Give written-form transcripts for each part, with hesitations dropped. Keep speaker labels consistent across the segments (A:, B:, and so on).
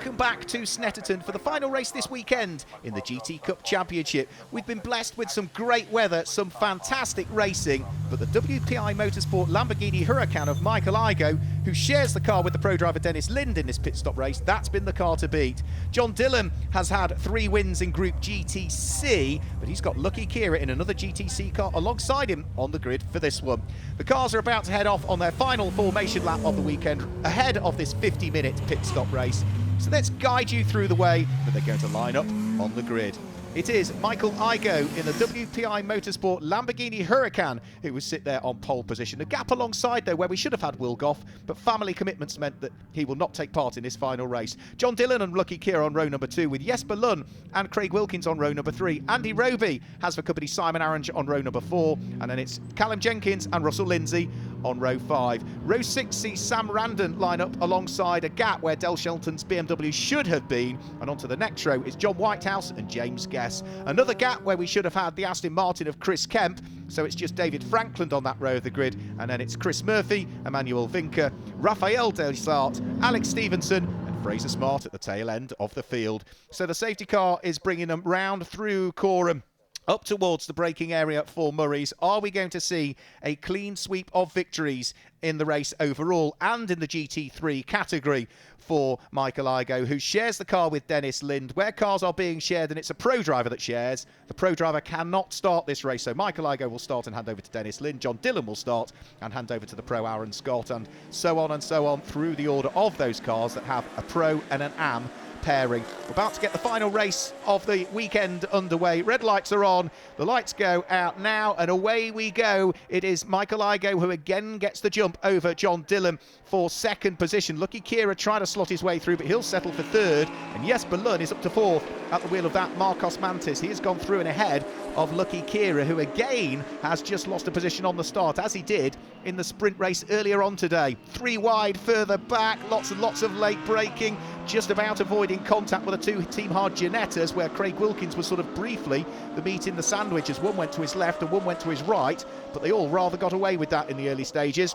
A: Welcome back to Snetterton for the final race this weekend in the GT Cup Championship. We've been blessed with some great weather, some fantastic racing, but the WPI Motorsport Lamborghini Huracan of Michael Igoe, who shares the car with the pro driver Dennis Lind in this pit stop race, that's been the car to beat. John Dillon has had 3 wins in Group GTC, but he's got Lucky Kira in another GTC car alongside him on the grid for this one. The cars are about to head off on their final formation lap of the weekend ahead of this 50-minute pit stop race. So let's guide you through the way that they're going to line up on the grid. It is Michael Igoe in the WPI Motorsport Lamborghini Huracan who will sit there on pole position. A gap alongside though where we should have had Wilgoff, but family commitments meant that he will not take part in this final race. John Dillon and Lucky Kira on row number 2 with Jesper Lund and Craig Wilkins on row number 3. Andy Roby has for company Simon Arrange on row number 4, and then it's Callum Jenkins and Russell Lindsay on row 5. Row 6 sees Sam Randon line up alongside a gap where Del Shelton's BMW should have been, and onto the next row is John Whitehouse and James Guess. Another gap where we should have had the Aston Martin of Chris Kemp, so it's just David Frankland on that row of the grid, and then it's Chris Murphy, Emmanuel Vinker, Raphael Delsart, Alex Stevenson and Fraser Smart at the tail end of the field. So the safety car is bringing them round through Corham up towards the braking area for Murray's. Are we going to see a clean sweep of victories in the race overall and in the GT3 category for Michael Igoe, who shares the car with Dennis Lind? Where cars are being shared and it's a pro driver that shares, the pro driver cannot start this race. So Michael Igoe will start and hand over to Dennis Lind. John Dillon will start and hand over to the pro Aaron Scott, and so on through the order of those cars that have a pro and an AM pairing. We're about to get the final race of the weekend underway. Red lights are on, the lights go out now, and away we go. It is Michael Igoe who again gets the jump over John Dillon for second position. Lucky Kira trying to slot his way through, but he'll settle for third, and Jesper Lund is up to fourth at the wheel of that Marcos Mantis. He has gone through and ahead of Lucky Kira, who again has just lost a position on the start, as he did in the sprint race earlier on today. 3 wide further back, lots and lots of late braking, just about avoiding contact with the 2 Team Hard Ginettas, where Craig Wilkins was sort of briefly the meat in the sandwich, as one went to his left and one went to his right, but they all rather got away with that in the early stages.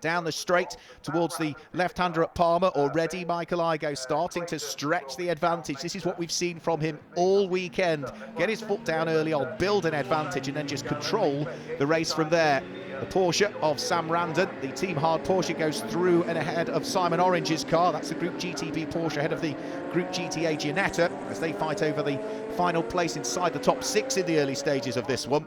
A: Down the straight towards the left-hander at Palmer. Already Michael Igoe starting to stretch the advantage. This is what we've seen from him all weekend. Get his foot down early on, build an advantage, and then just control the race from there. The Porsche of Sam Randon, the Team Hard Porsche, goes through and ahead of Simon Orange's car. That's the Group GTB Porsche ahead of the Group GTA Ginetta as they fight over the final place inside the top 6 in the early stages of this one.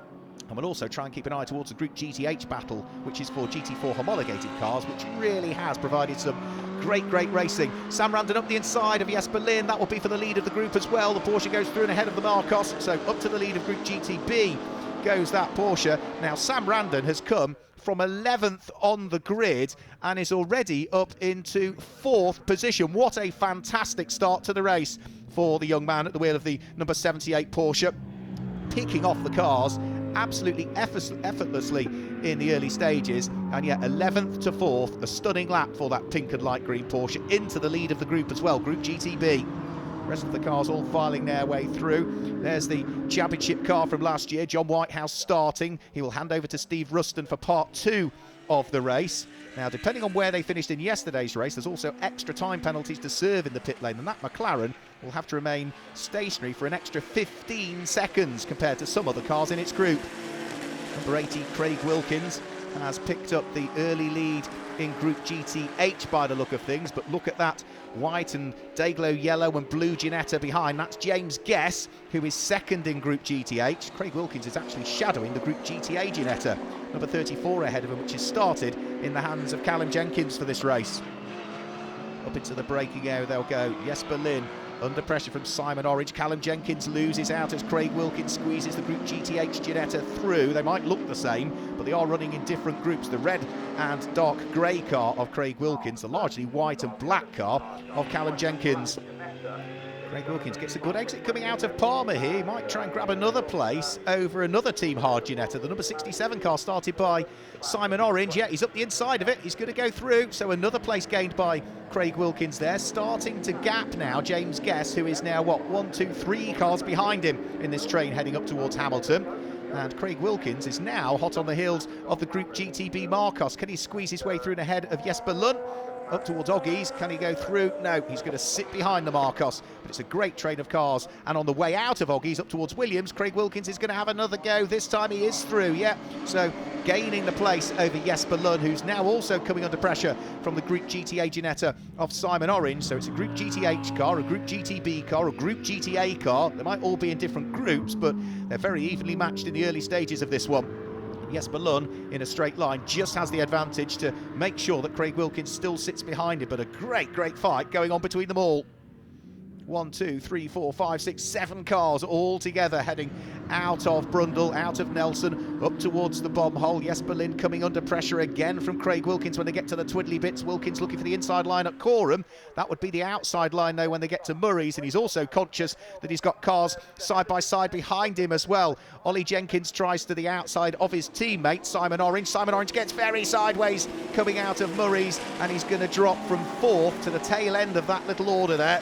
A: And we'll also try and keep an eye towards the Group GTH battle, which is for GT4 homologated cars, which really has provided some great racing. Sam Randon up the inside of Jesper Lund. That will be for the lead of the group as well. The Porsche goes through and ahead of the Marcos, so up to the lead of Group GTB goes that Porsche. Now Sam Randon has come from 11th on the grid and is already up into 4th position. What a fantastic start to the race for the young man at the wheel of the number 78 Porsche, picking off the cars absolutely effortlessly in the early stages, and yet 11th to 4th, a stunning lap for that pink and light green Porsche, into the lead of the group as well, Group GTB. The rest of the cars all filing their way through. There's the championship car from last year, John Whitehouse starting. He will hand over to Steve Ruston for part 2 of the race. Now, depending on where they finished in yesterday's race, there's also extra time penalties to serve in the pit lane, and that McLaren will have to remain stationary for an extra 15 seconds compared to some other cars in its group. Number 80, Craig Wilkins, has picked up the early lead in Group GTH by the look of things, but look at that white and Dayglow yellow and blue Ginetta behind. That's James Guess, who is second in Group GTH. Craig Wilkins is actually shadowing the Group GTA Ginetta, number 34 ahead of him, which is started in the hands of Callum Jenkins for this race. Up into the braking area they'll go. Jesper Lund under pressure from Simon Orange. Callum Jenkins loses out as Craig Wilkins squeezes the Group GTH Ginetta through. They might look the same, but they are running in different groups. The red and dark grey car of Craig Wilkins, the largely white and black car of Callum Jenkins. Craig Wilkins gets a good exit coming out of Palmer here. He might try and grab another place over another Team Hard Ginetta. The number 67 car started by Simon Orange. Yeah, he's up the inside of it. He's going to go through. So another place gained by Craig Wilkins there. Starting to gap now, James Guess, who is now, 1, 2, 3 cars behind him in this train heading up towards Hamilton. And Craig Wilkins is now hot on the heels of the Group GTB Marcos. Can he squeeze his way through and ahead of Jesper Lund? Up towards Oggies, can he go through? No, he's going to sit behind the Marcos, but it's a great train of cars. And on the way out of Oggies, up towards Williams, Craig Wilkins is going to have another go. This time he is through, yeah. So gaining the place over Jesper Lund, who's now also coming under pressure from the Group GTA Ginetta of Simon Orange. So it's a Group GTH car, a Group GTB car, a Group GTA car. They might all be in different groups, but they're very evenly matched in the early stages of this one. Jesper Lund in a straight line just has the advantage to make sure that Craig Wilkins still sits behind him, but a great fight going on between them all. 1, 2, 3, 4, 5, 6, 7 cars all together heading out of Brundle, out of Nelson, up towards the bomb hole. Jesper Lund coming under pressure again from Craig Wilkins when they get to the twiddly bits. Wilkins looking for the inside line at Coram. That would be the outside line though when they get to Murray's, and he's also conscious that he's got cars side by side behind him as well. Ollie Jenkins tries to the outside of his teammate Simon Orange. Simon Orange gets very sideways coming out of Murray's, and he's going to drop from 4th to the tail end of that little order there.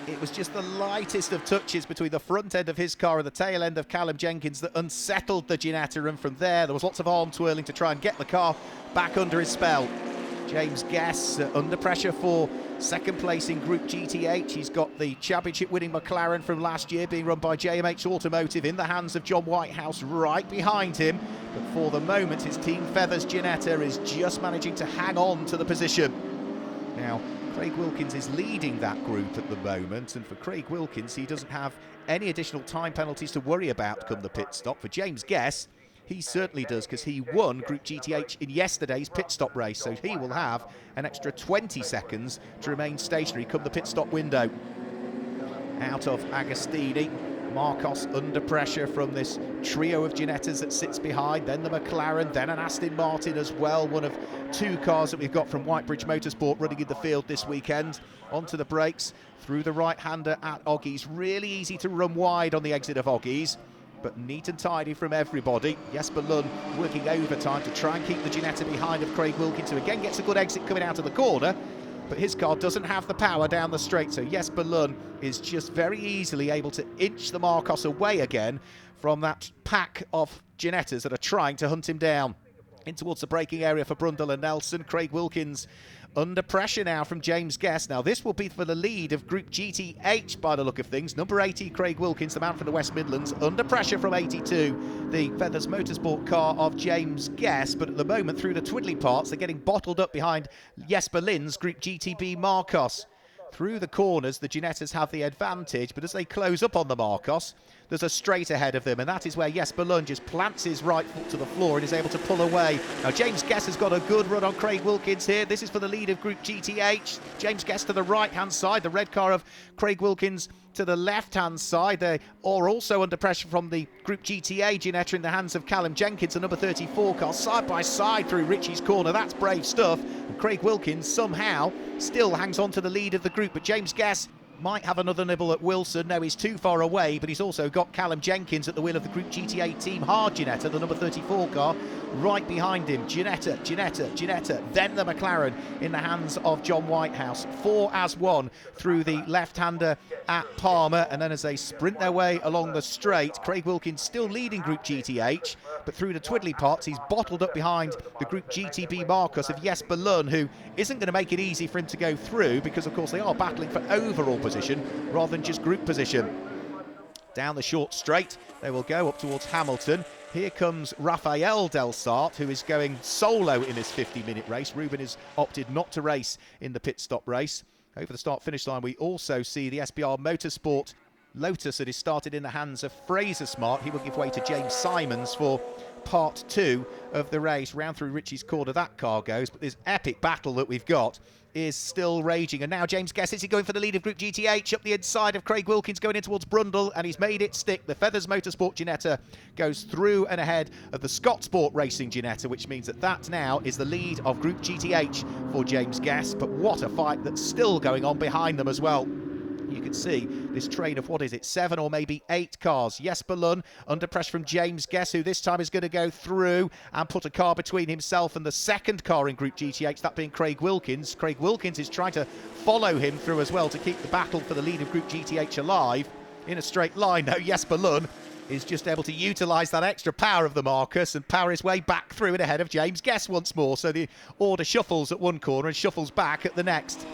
A: It was just the lightest of touches between the front end of his car and the tail end of Callum Jenkins that unsettled the Ginetta, and from there was lots of arm twirling to try and get the car back under his spell. James Guess under pressure for second place in Group GTH. He's got the championship winning McLaren from last year being run by JMH Automotive in the hands of John Whitehouse right behind him. But for the moment his Team Feathers Ginetta is just managing to hang on to the position. Now Craig Wilkins is leading that group at the moment, and for Craig Wilkins he doesn't have any additional time penalties to worry about come the pit stop. For James Guess, he certainly does, because he won Group GTH in yesterday's pit stop race, so he will have an extra 20 seconds to remain stationary come the pit stop window. Out of Agostini, Marcos under pressure from this trio of Ginettas that sits behind, then the McLaren, then an Aston Martin as well, one of 2 cars that we've got from Whitebridge Motorsport running in the field this weekend. Onto the brakes, through the right-hander at Oggies. Really easy to run wide on the exit of Oggies, but neat and tidy from everybody. Jesper Lund working overtime to try and keep the Ginetta behind of Craig Wilkins, who again gets a good exit coming out of the corner, but his car doesn't have the power down the straight, so Jesper Lund is just very easily able to inch the Marcos away again from that pack of Ginettas that are trying to hunt him down. In towards the braking area for Brundle and Nelson. Craig Wilkins under pressure now from James Guest. Now this will be for the lead of Group GTH by the look of things. Number 80, Craig Wilkins, the man from the West Midlands, under pressure from 82, the Feathers Motorsport car of James Guest. But at the moment, through the twiddly parts, they're getting bottled up behind Jesper Lund's Group GTB Marcos. Through the corners, the Ginettas have the advantage, but as they close up on the Marcos, there's a straight ahead of them, and that is where Jesper Lund just plants his right foot to the floor and is able to pull away. Now James Guest has got a good run on Craig Wilkins here. This is for the lead of Group GTH. James Guest to the right-hand side, the red car of Craig Wilkins to the left-hand side. They are also under pressure from the Group GTA Ginetta in the hands of Callum Jenkins, the number 34 car, side by side through Richie's corner. That's brave stuff. And Craig Wilkins somehow still hangs on to the lead of the group, but James Guest might have another nibble at Wilson. No, he's too far away, but he's also got Callum Jenkins at the wheel of the Group GTA Team Hard Ginetta, the number 34 car, right behind him. Ginetta, then the McLaren in the hands of John Whitehouse. 4 as 1 through the left-hander at Palmer, and then as they sprint their way along the straight, Craig Wilkins still leading Group GTH, but through the twiddly parts, he's bottled up behind the Group GTB Marcos of Jesper Lund, who isn't going to make it easy for him to go through, because of course they are battling for overall position rather than just group position. Down the short straight they will go up towards Hamilton. Here comes Rafael Delsart, who is going solo in this 50-minute race. Ruben has opted not to race in the pit stop race. Over the start-finish line we also see the SBR Motorsport Lotus that is started in the hands of Fraser Smart. He will give way to James Simons for part 2 of the race. Round through Richie's corner that car goes, but this epic battle that we've got is still raging. And now James Guest, is he going for the lead of Group GTH up the inside of Craig Wilkins going in towards Brundle, and he's made it stick. The Feathers Motorsport Ginetta goes through and ahead of the Scott Sport Racing Ginetta, which means that that now is the lead of Group GTH for James Guest. But what a fight that's still going on behind them as well. You can see this train of, 7 or maybe 8 cars. Jesper Lund under pressure from James Guest, who this time is going to go through and put a car between himself and the second car in Group GTH, that being Craig Wilkins. Craig Wilkins is trying to follow him through as well to keep the battle for the lead of Group GTH alive. In a straight line, though, Jesper Lund is just able to utilise that extra power of the Marcus and power his way back through and ahead of James Guest once more. So the order shuffles at one corner and shuffles back at the next.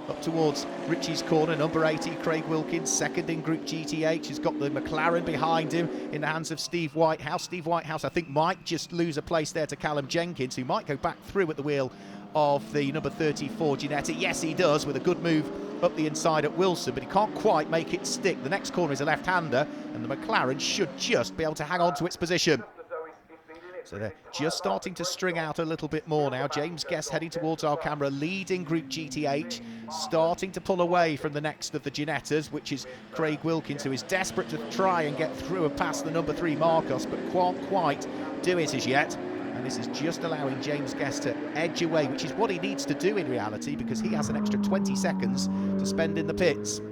A: Up towards Richie's corner, number 80, Craig Wilkins, second in Group GTH. He's got the McLaren behind him in the hands of Steve Whitehouse. Steve Whitehouse, I think, might just lose a place there to Callum Jenkins, who might go back through at the wheel of the number 34 Ginetta. Yes, he does, with a good move up the inside at Wilson, but he can't quite make it stick. The next corner is a left-hander, and the McLaren should just be able to hang on to its position. So they're just starting to string out a little bit more now. James Guest heading towards our camera, leading Group GTH, starting to pull away from the next of the Ginettas, which is Craig Wilkins, who is desperate to try and get through and past the number 3 Marcos, but can't quite do it as yet. And this is just allowing James Guest to edge away, which is what he needs to do in reality, because he has an extra 20 seconds to spend in the pits.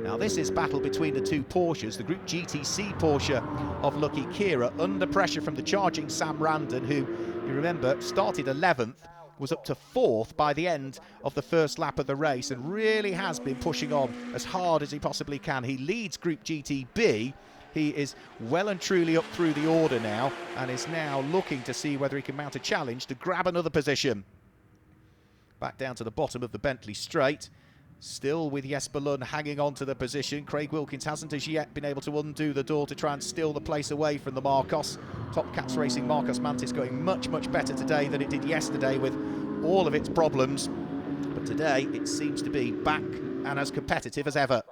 A: Now this is battle between the two Porsches, the Group GTC Porsche of Lucky Kira, under pressure from the charging Sam Randon, who, you remember, started 11th, was up to 4th by the end of the first lap of the race, and really has been pushing on as hard as he possibly can. He leads Group GTB. He is well and truly up through the order now, and is now looking to see whether he can mount a challenge to grab another position. Back down to the bottom of the Bentley straight. Still with Jesper Lund hanging on to the position. Craig Wilkins hasn't as yet been able to undo the door to try and steal the place away from the Marcos. Top Cats Racing Marcos Mantis going much, much better today than it did yesterday with all of its problems. But today it seems to be back and as competitive as ever.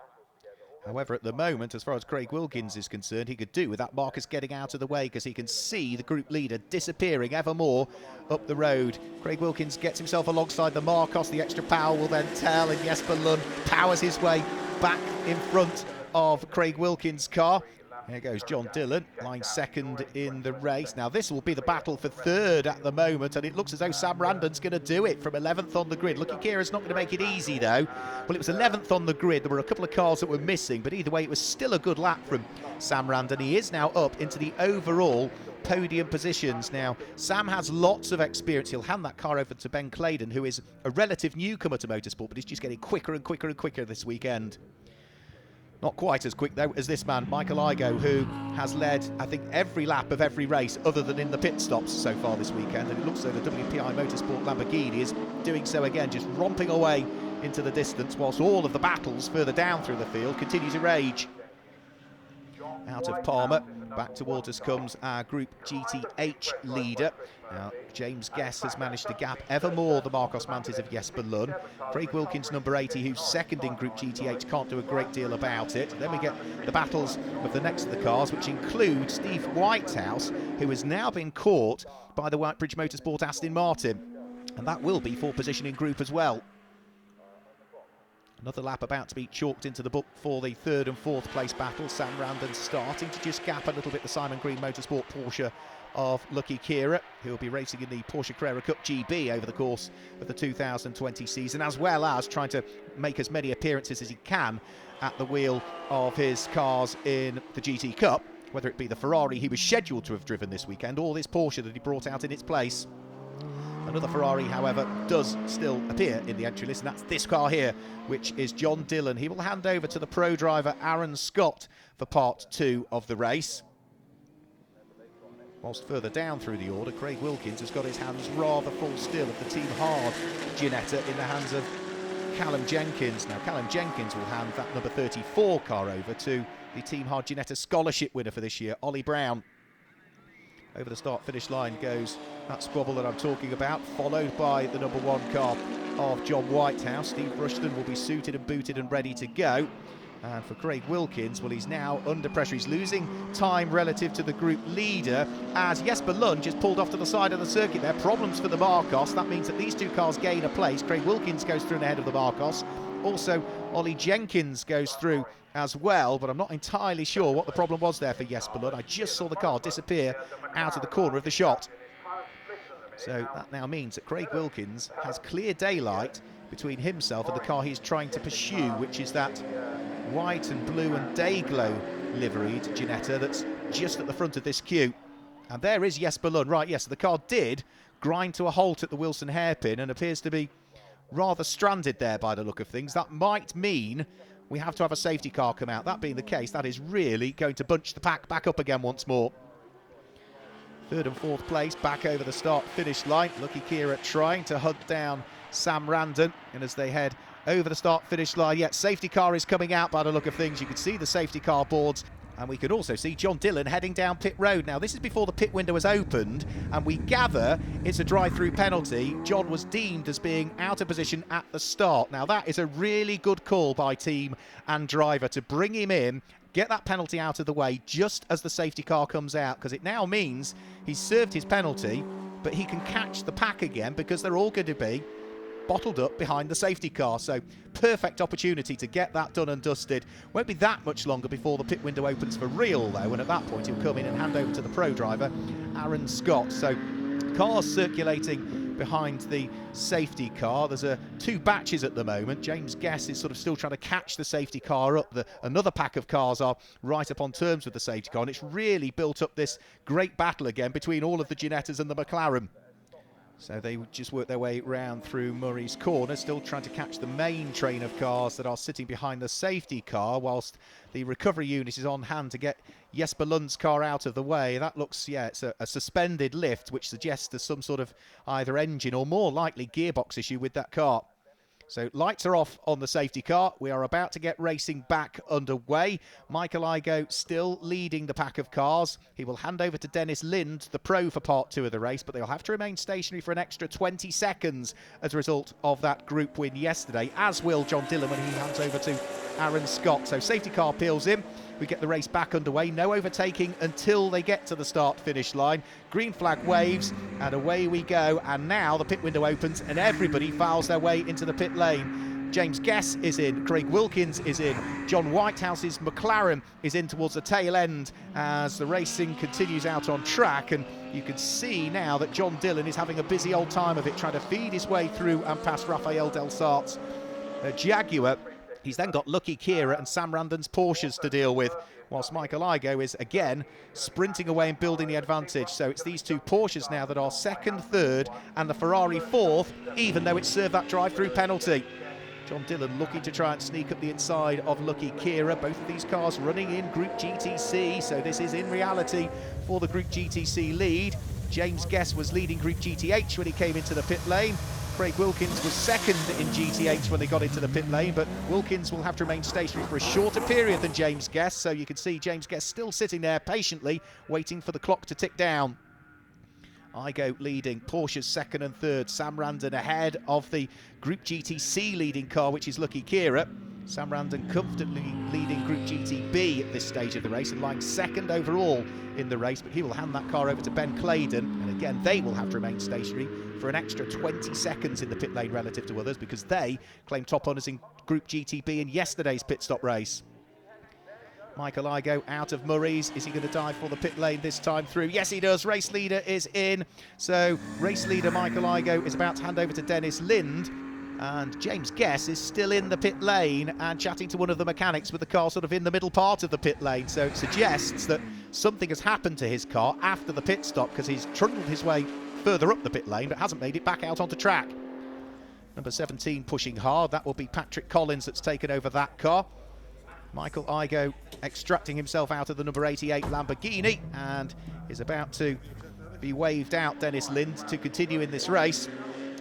A: However, at the moment, as far as Craig Wilkins is concerned, he could do with that Marcus getting out of the way, because he can see the group leader disappearing ever more up the road. Craig Wilkins gets himself alongside the Marcos. The extra power will then tell, and Jesper Lund powers his way back in front of Craig Wilkins' car. Here goes John Dillon, lying second in the race. Now this will be the battle for third at the moment, and it looks as though Sam Randon's going to do it from 11th on the grid. Lucky Kira's not going to make it easy though. Well, it was 11th on the grid. There were a couple of cars that were missing, but either way it was still a good lap from Sam Randon. He is now up into the overall podium positions. Now, Sam has lots of experience. He'll hand that car over to Ben Claydon, who is a relative newcomer to motorsport, but he's just getting quicker and quicker and quicker this weekend. Not quite as quick, though, as this man, Michael Igoe, who has led, I think, every lap of every race other than in the pit stops so far this weekend. And it looks as though the WPI Motorsport Lamborghini is doing so again, just romping away into the distance, whilst all of the battles further down through the field continue to rage. Out of Palmer, back towards us comes our Group GTH leader. Now, James Guest has managed to gap ever more the Marcos Mantis of Jesper Lund. Craig Wilkins, number 80, who's second in Group GTH, can't do a great deal about it. Then we get the battles of the next of the cars, which include Steve Whitehouse, who has now been caught by the Whitebridge Motorsport Aston Martin. And that will be for position in group as well. Another lap about to be chalked into the book for the third and fourth place battle. Sam Randon starting to just gap a little bit the Simon Green Motorsport Porsche of Lucky Kira, who will be racing in the Porsche Carrera Cup GB over the course of the 2020 season, as well as trying to make as many appearances as he can at the wheel of his cars in the GT Cup, whether it be the Ferrari he was scheduled to have driven this weekend or this Porsche that he brought out in its place. Another Ferrari, however, does still appear in the entry list, and that's this car here, which is John Dillon. He will hand over to the pro driver Aaron Scott for part 2 of the race. Whilst further down through the order, Craig Wilkins has got his hands rather full still of the Team Hard Ginetta in the hands of Callum Jenkins. Now, Callum Jenkins will hand that number 34 car over to the Team Hard Ginetta scholarship winner for this year, Ollie Brown. Over the start-finish line goes that squabble that I'm talking about, followed by the number 1 car of John Whitehouse. Steve Rushton will be suited and booted and ready to go. And for Craig Wilkins, well, he's now under pressure. He's losing time relative to the group leader as Jesper Lund just pulled off to the side of the circuit there. Problems for the Marcos. That means that these two cars gain a place. Craig Wilkins goes through and ahead of the Marcos. Also, Ollie Jenkins goes through as well, but I'm not entirely sure what the problem was there for Jesper Lund. I just saw the car disappear out of the corner of the shot. So that now means that Craig Wilkins has clear daylight between himself and the car he's trying to pursue, which is that white and blue and day-glow liveried Ginetta that's just at the front of this queue. And there is Jesper Lund. Right, yes, the car did grind to a halt at the Wilson hairpin and appears to be rather stranded there by the look of things. That might mean we have to have a safety car come out. That being the case, that is really going to bunch the pack back up again once more. Third and fourth place, back over the start-finish line. Lucky Kira trying to hunt down Sam Randon. And as they head over the start-finish line, yet safety car is coming out by the look of things. You can see the safety car boards. And we could also see John Dillon heading down pit road. Now, this is before the pit window has opened, and we gather it's a drive-through penalty. John was deemed as being out of position at the start. Now, that is a really good call by team and driver to bring him in, get that penalty out of the way just as the safety car comes out, because it now means he's served his penalty, but he can catch the pack again because they're all going to be bottled up behind the safety car. So perfect opportunity to get that done and dusted. Won't be that much longer before the pit window opens for real though, and at that point he'll come in and hand over to the pro driver Aaron Scott. So cars circulating behind the safety car. There's two batches at the moment. James Guess is sort of still trying to catch the safety car up. Another pack of cars are right up on terms with the safety car, and it's really built up this great battle again between all of the Ginettas and the McLaren. So they just work their way round through Murray's Corner, still trying to catch the main train of cars that are sitting behind the safety car, whilst the recovery unit is on hand to get Jesper Lund's car out of the way. That looks, yeah, it's a suspended lift, which suggests there's some sort of either engine or more likely gearbox issue with that car. So lights are off on the safety car. We are about to get racing back underway. Michael Igoe still leading the pack of cars. He will hand over to Dennis Lind, the pro, for part two of the race, but they'll have to remain stationary for an extra 20 seconds as a result of that group win yesterday, as will John Dillon when he hands over to Aaron Scott. So safety car peels in. We get the race back underway. No overtaking until they get to the start-finish line. Green flag waves, and away we go. And now the pit window opens, and everybody files their way into the pit lane. James Guess is in, Craig Wilkins is in, John Whitehouse's McLaren is in towards the tail end as the racing continues out on track. And you can see now that John Dillon is having a busy old time of it, trying to feed his way through and past Rafael Del Sart's Jaguar. He's then got Lucky Kira and Sam Randon's Porsches to deal with, whilst Michael Igoe is again sprinting away and building the advantage. So it's these two Porsches now that are second, third, and the Ferrari fourth, even though it served that drive-through penalty. John Dillon looking to try and sneak up the inside of Lucky Kira. Both of these cars running in Group GTC, so this is in reality for the Group GTC lead. James Guess was leading Group GTH when he came into the pit lane. Craig Wilkins was second in GTH when they got into the pit lane, but Wilkins will have to remain stationary for a shorter period than James Guess, so you can see James Guess still sitting there patiently waiting for the clock to tick down. Igoe leading, Porsche's second and third, Sam Randon ahead of the Group GTC leading car, which is Lucky Kira. Sam Randon comfortably leading Group GTB at this stage of the race and lying second overall in the race, but he will hand that car over to Ben Claydon, and again they will have to remain stationary for an extra 20 seconds in the pit lane relative to others because they claim top honours in Group GTB in yesterday's pit stop race. Michael Igoe out of Murray's. Is he going to dive for the pit lane this time through? Yes, he does. Race leader is in. So race leader Michael Igoe is about to hand over to Dennis Lind. And James Guess is still in the pit lane and chatting to one of the mechanics with the car sort of in the middle part of the pit lane. So it suggests that something has happened to his car after the pit stop because he's trundled his way further up the pit lane but hasn't made it back out onto track. Number 17 pushing hard. That will be Patrick Collins that's taken over that car. Michael Igoe extracting himself out of the number 88 Lamborghini and is about to be waved out, Dennis Lind, to continue in this race.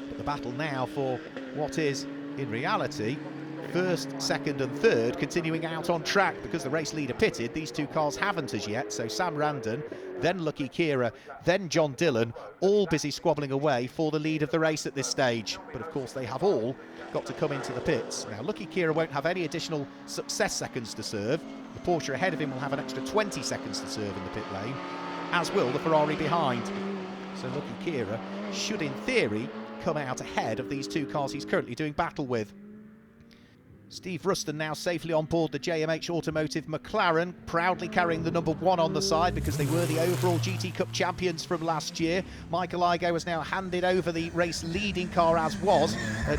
A: But the battle now for what is, in reality, first, second and third continuing out on track because the race leader pitted. These two cars haven't as yet, so Sam Randon, then Lucky Kira, then John Dillon, all busy squabbling away for the lead of the race at this stage. But of course they have all got to come into the pits. Now Lucky Kira won't have any additional success seconds to serve. The Porsche ahead of him will have an extra 20 seconds to serve in the pit lane, as will the Ferrari behind. So Lucky Kira should in theory come out ahead of these two cars he's currently doing battle with. Steve Ruston now safely on board the JMH Automotive McLaren, proudly carrying the number 1 on the side because they were the overall GT Cup champions from last year. Michael Igoe has now handed over the race leading car as was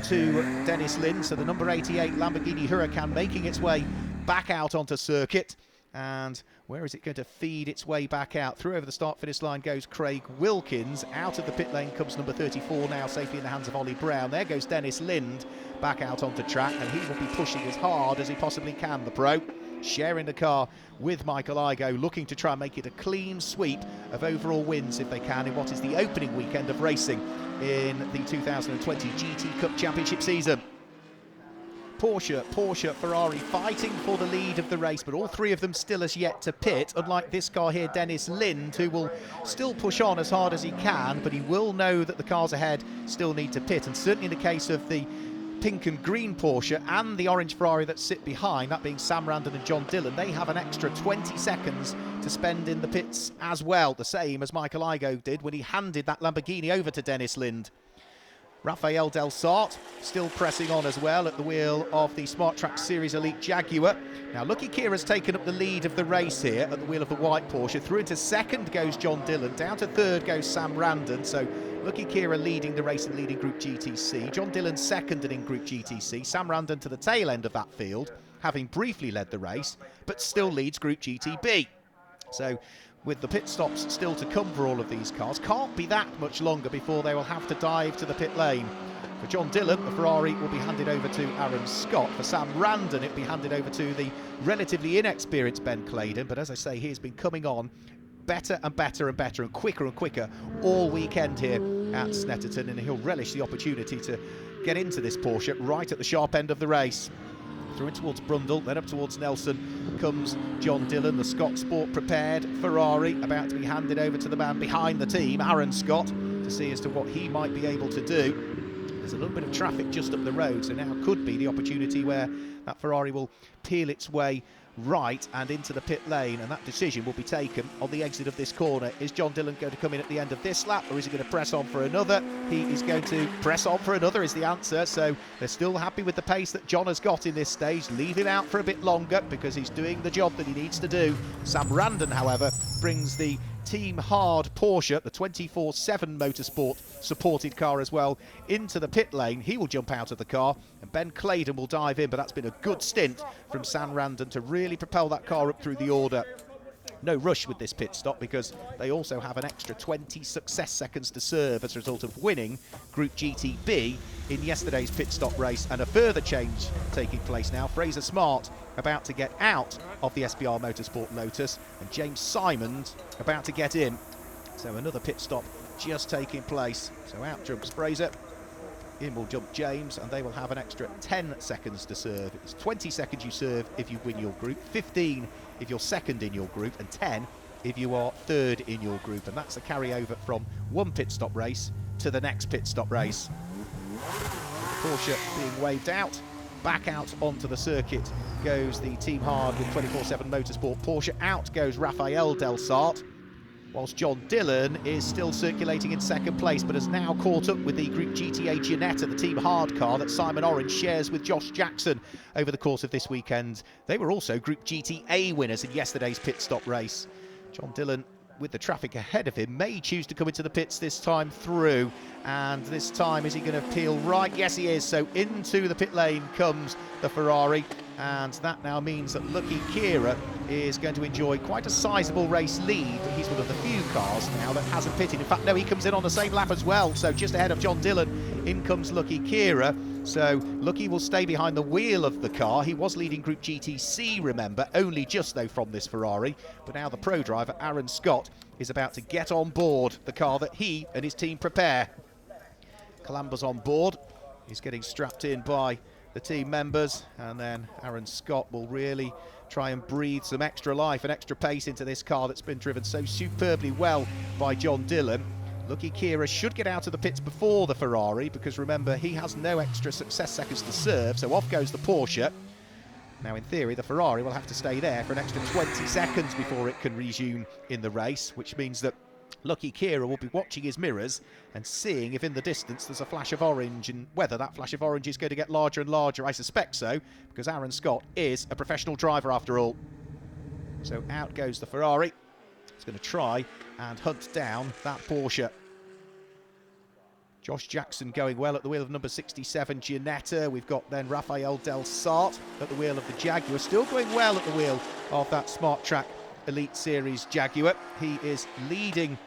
A: to Dennis Lind, so the number 88 Lamborghini Huracan making its way back out onto circuit. And where is it going to feed its way back out? Through over the start-finish line goes Craig Wilkins. Out of the pit lane comes number 34 now, safely in the hands of Ollie Brown. There goes Dennis Lind back out onto track, and he will be pushing as hard as he possibly can, the pro. Sharing the car with Michael Igoe, looking to try and make it a clean sweep of overall wins if they can in what is the opening weekend of racing in the 2020 GT Cup Championship season. Porsche, Ferrari fighting for the lead of the race, but all three of them still as yet to pit, unlike this car here, Dennis Lind, who will still push on as hard as he can, but he will know that the cars ahead still need to pit. And certainly in the case of the pink and green Porsche and the orange Ferrari that sit behind, that being Sam Randon and John Dillon, they have an extra 20 seconds to spend in the pits as well, the same as Michael Igoe did when he handed that Lamborghini over to Dennis Lind. Rafael Del Sart still pressing on as well at the wheel of the Smart Track Series Elite Jaguar. Now, Lucky Kira's taken up the lead of the race here at the wheel of the white Porsche. Through into second goes John Dillon. Down to third goes Sam Randon. So Lucky Kira leading the race and leading Group GTC. John Dillon second and in Group GTC. Sam Randon to the tail end of that field, having briefly led the race, but still leads Group GTB. So with the pit stops still to come for all of these cars, can't be that much longer before they will have to dive to the pit lane. For John Dillon, the Ferrari will be handed over to Aaron Scott. For Sam Randon, it will be handed over to the relatively inexperienced Ben Claydon. But as I say, he has been coming on better and better and better and quicker all weekend here at Snetterton, and he'll relish the opportunity to get into this Porsche right at the sharp end of the race. Through in towards Brundle, then up towards Nelson comes John Dillon, the Scott Sport prepared Ferrari, about to be handed over to the man behind the team, Aaron Scott, to see as to what he might be able to do. There's a little bit of traffic just up the road, so now could be the opportunity where that Ferrari will peel its way right and into the pit lane, and that decision will be taken on the exit of this corner. Is John Dillon going to come in at the end of this lap, or is he going to press on for another? He is going to press on for another is the answer, so they're still happy with the pace that John has got in this stage. Leave him out for a bit longer because he's doing the job that he needs to do. Sam Randon, however, brings the Team Hard Porsche, the 24/7 Motorsport supported car as well, into the pit lane. He will jump out of the car and Ben Claydon will dive in, but that's been a good stint from Sam Randon to really propel that car up through the order. No rush with this pit stop because they also have an extra 20 success seconds to serve as a result of winning Group GTB in yesterday's pit stop race, and a further change taking place now. Fraser Smart about to get out of the SBR Motorsport Lotus, and James Simons about to get in. So another pit stop just taking place. So out jumps Fraser, in will jump James, and they will have an extra 10 seconds to serve. It's 20 seconds you serve if you win your group, 15 if you're second in your group, and 10 if you are third in your group. And that's a carryover from one pit stop race to the next pit stop race. Porsche being waved out. Back out onto the circuit goes the Team Hard with 24/7 Motorsport Porsche. Out goes Rafael Del Sart, whilst John Dillon is still circulating in second place, but has now caught up with the Group GTA Ginetta, the Team Hard car that Simon Orange shares with Josh Jackson over the course of this weekend. They were also Group GTA winners in yesterday's pit stop race. John Dillon, with the traffic ahead of him, may choose to come into the pits this time through, and this time is he going to peel right? Yes, he is. So into the pit lane comes the Ferrari, and that now means that Lucky Kira is going to enjoy quite a sizable race lead. He's one of the few cars now that hasn't pitted. In fact, no, he comes in on the same lap as well, so just ahead of John Dillon. In comes Lucky Kira. So Lucky will stay behind the wheel of the car. He was leading Group GTC, remember, only just though from this Ferrari. But now the pro driver, Aaron Scott, is about to get on board the car that he and his team prepare. Calamba's on board. He's getting strapped in by the team members, and then Aaron Scott will really try and breathe some extra life and extra pace into this car that's been driven so superbly well by John Dillon. Lucky Kira should get out of the pits before the Ferrari, because remember, he has no extra success seconds to serve, so off goes the Porsche. Now, in theory, the Ferrari will have to stay there for an extra 20 seconds before it can resume in the race, which means that Lucky Kira will be watching his mirrors and seeing if in the distance there's a flash of orange, and whether that flash of orange is going to get larger and larger. I suspect so, because Aaron Scott is a professional driver after all. So out goes the Ferrari. It's going to try and hunt down that Porsche. Josh Jackson going well at the wheel of number 67 Ginetta. We've got then Rafael Del Sart at the wheel of the Jaguar, still going well at the wheel of that Smart Track Elite Series Jaguar. He is leading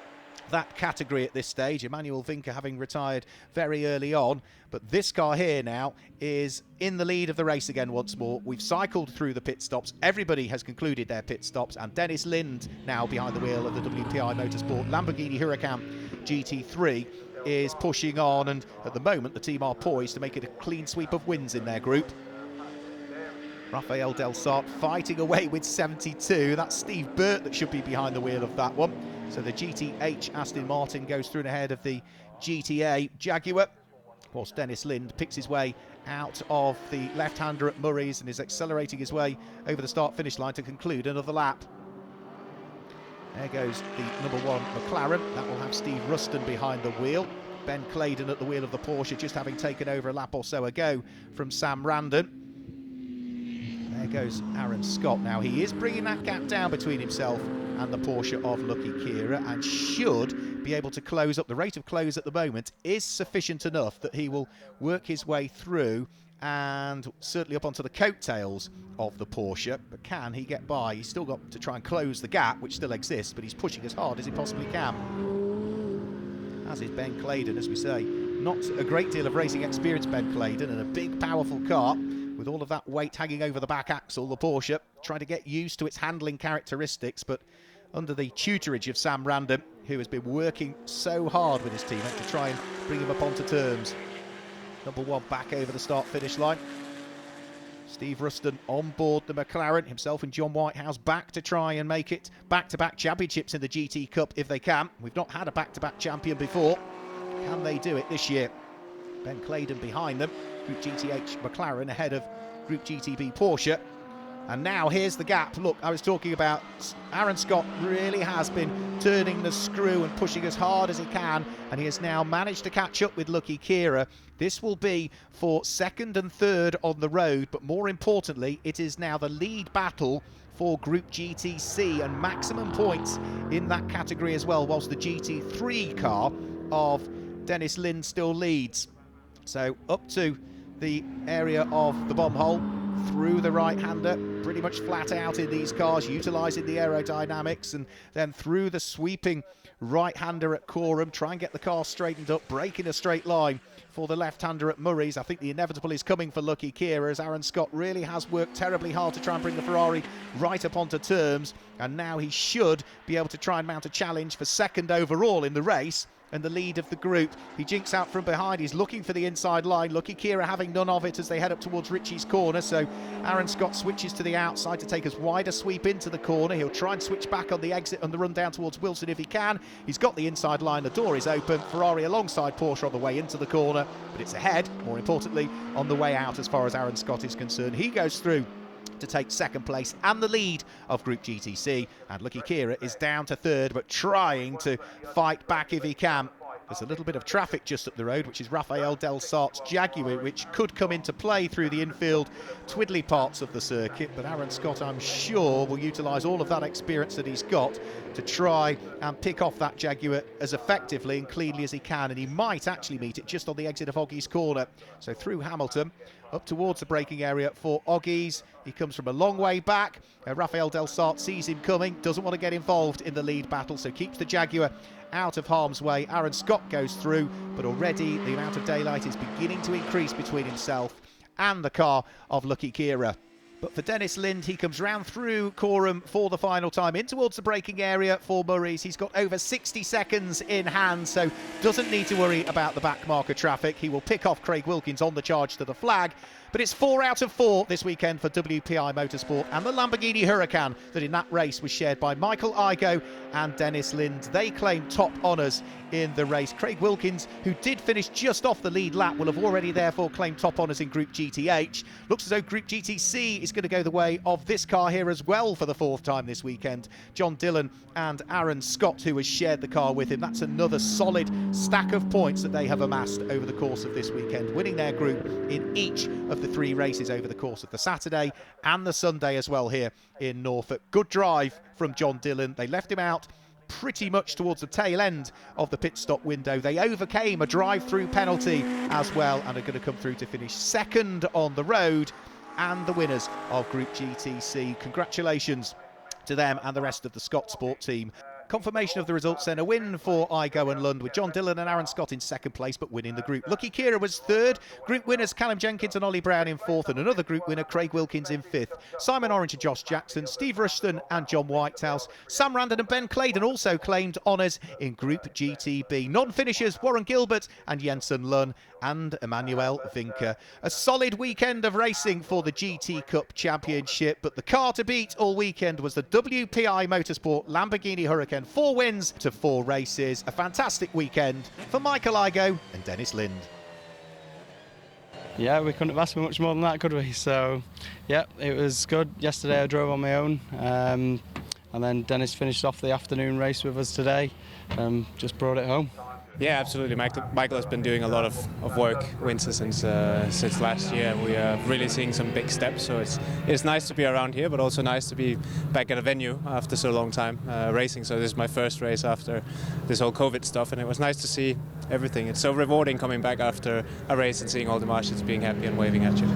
A: that category at this stage, Emmanuel Vinker having retired very early on, but this car here now is in the lead of the race again once more. We've cycled through the pit stops, everybody has concluded their pit stops, and Dennis Lind, now behind the wheel of the WPI Motorsport Lamborghini Huracan GT3, is pushing on, and at the moment the team are poised to make it a clean sweep of wins in their group. Rafael Del Sart fighting away with 72. That's Steve Burt that should be behind the wheel of that one. So the GTH Aston Martin goes through and ahead of the GTA Jaguar, whilst Dennis Lind picks his way out of the left-hander at Murray's and is accelerating his way over the start-finish line to conclude another lap. There goes the number 1 McLaren. That will have Steve Ruston behind the wheel. Ben Claydon at the wheel of the Porsche, just having taken over a lap or so ago from Sam Randon. There goes Aaron Scott. Now he is bringing that gap down between himself and the Porsche of Lucky Kira, and should be able to close up. The rate of close at the moment is sufficient enough that he will work his way through and certainly up onto the coattails of the Porsche. But can he get by? He's still got to try and close the gap, which still exists, but he's pushing as hard as he possibly can. As is Ben Claydon, as we say. Not a great deal of racing experience, Ben Claydon, and a big, powerful car with all of that weight hanging over the back axle, the Porsche, trying to get used to its handling characteristics, but under the tutorage of Sam Random, who has been working so hard with his teammate to try and bring him up onto terms. Number 1 back over the start-finish line. Steve Ruston on board the McLaren, himself and John Whitehouse back to try and make it back-to-back championships in the GT Cup if they can. We've not had a back-to-back champion before. Can they do it this year? Ben Claydon behind them. Group GTH McLaren ahead of Group GTB Porsche. And now here's the gap. Look, I was talking about Aaron Scott really has been turning the screw and pushing as hard as he can, and he has now managed to catch up with Lucky Kira. This will be for 2nd and 3rd on the road, but more importantly, it is now the lead battle for Group GTC and maximum points in that category as well, whilst the GT3 car of Dennis Lind still leads. So up to the area of the bomb hole, through the right-hander, pretty much flat out in these cars, utilising the aerodynamics, and then through the sweeping right-hander at Coram, try and get the car straightened up, break in a straight line for the left-hander at Murray's. I think the inevitable is coming for Lucky Kira, as Aaron Scott really has worked terribly hard to try and bring the Ferrari right up onto terms, and now he should be able to try and mount a challenge for 2nd overall in the race and the lead of the group. He jinks out from behind, he's looking for the inside line. Lucky Kira having none of it as they head up towards Ritchie's corner, so Aaron Scott switches to the outside to take as wide a sweep into the corner. He'll try and switch back on the exit and the run down towards Wilson if he can. He's got the inside line, the door is open. Ferrari alongside Porsche on the way into the corner, but it's ahead, more importantly, on the way out as far as Aaron Scott is concerned. He goes through to take 2nd place and the lead of Group GTC, and Lucky Kira is down to 3rd, but trying to fight back if he can. There's a little bit of traffic just up the road, which is Rafael Del Sart's Jaguar, which could come into play through the infield twiddly parts of the circuit, but Aaron Scott, I'm sure, will utilise all of that experience that he's got to try and pick off that Jaguar as effectively and cleanly as he can, and he might actually meet it just on the exit of Oggie's corner. So through Hamilton, up towards the braking area for Oggie's. He comes from a long way back. Rafael Del Sart sees him coming, doesn't want to get involved in the lead battle, so keeps the Jaguar out of harm's way. Aaron Scott goes through, but already the amount of daylight is beginning to increase between himself and the car of Lucky Kira. But for Dennis Lind, he comes round through Coram for the final time in towards the braking area for Murray's. He's got over 60 seconds in hand, so doesn't need to worry about the back marker traffic. He will pick off Craig Wilkins on the charge to the flag. But it's 4 out of 4 this weekend for WPI Motorsport and the Lamborghini Huracan, that in that race was shared by Michael Igoe and Dennis Lind. They claim top honours in the race. Craig Wilkins, who did finish just off the lead lap, will have already therefore claimed top honours in Group GTH. Looks as though Group GTC is going to go the way of this car here as well for the 4th time this weekend. John Dillon and Aaron Scott, who has shared the car with him. That's another solid stack of points that they have amassed over the course of this weekend, winning their group in each of the 3 races over the course of the Saturday and the Sunday as well here in Norfolk. Good drive from John Dillon. They left him out pretty much towards the tail end of the pit stop window. They overcame a drive-through penalty as well and are going to come through to finish 2nd on the road and the winners of Group GTC. Congratulations to them and the rest of the Scott Sport team. Confirmation of the results then, a win for Igo and Lund with John Dillon and Aaron Scott in second place but winning the group. Lucky Kira was third, group winners Callum Jenkins and Ollie Brown in fourth, and another group winner Craig Wilkins in fifth. Simon Orange and Josh Jackson, Steve Rushton and John Whitehouse. Sam Randon and Ben Claydon also claimed honours in Group GTB. Non-finishers Warren Gilbert and Jensen Lunn and Emmanuel Vinker. A solid weekend of racing for the GT Cup Championship, but the car to beat all weekend was the WPI Motorsport Lamborghini Huracan. 4 wins to 4 races. A fantastic weekend for Michael Igo and Dennis Lind.
B: Yeah, we couldn't have asked for much more than that, could we? So, yeah, it was good. Yesterday I drove on my own, and then Dennis finished off the afternoon race with us today. Just brought it home.
C: Yeah, absolutely. Michael has been doing a lot of work winter since last year. We are really seeing some big steps. So it's nice to be around here, but also nice to be back at a venue after so long time racing. So this is my first race after this whole COVID stuff, and it was nice to see everything. It's so rewarding coming back after a race and seeing all the marshals being happy and waving at you.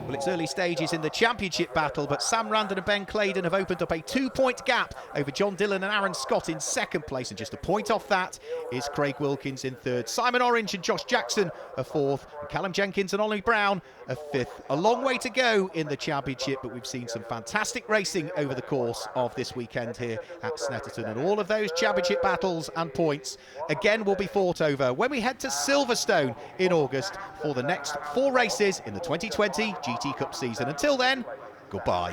A: Well, it's early stages in the championship battle, but Sam Randon and Ben Claydon have opened up a 2-point gap over John Dillon and Aaron Scott in second place, and just a point off that is Craig Wilkins in third. Simon Orange and Josh Jackson are fourth, and Callum Jenkins and Ollie Brown are fifth. A long way to go in the championship, but we've seen some fantastic racing over the course of this weekend here at Snetterton, and all of those championship battles and points again will be fought over when we head to Silverstone in August for the next 4 races in the 2020 GT Cup season. Until then, goodbye.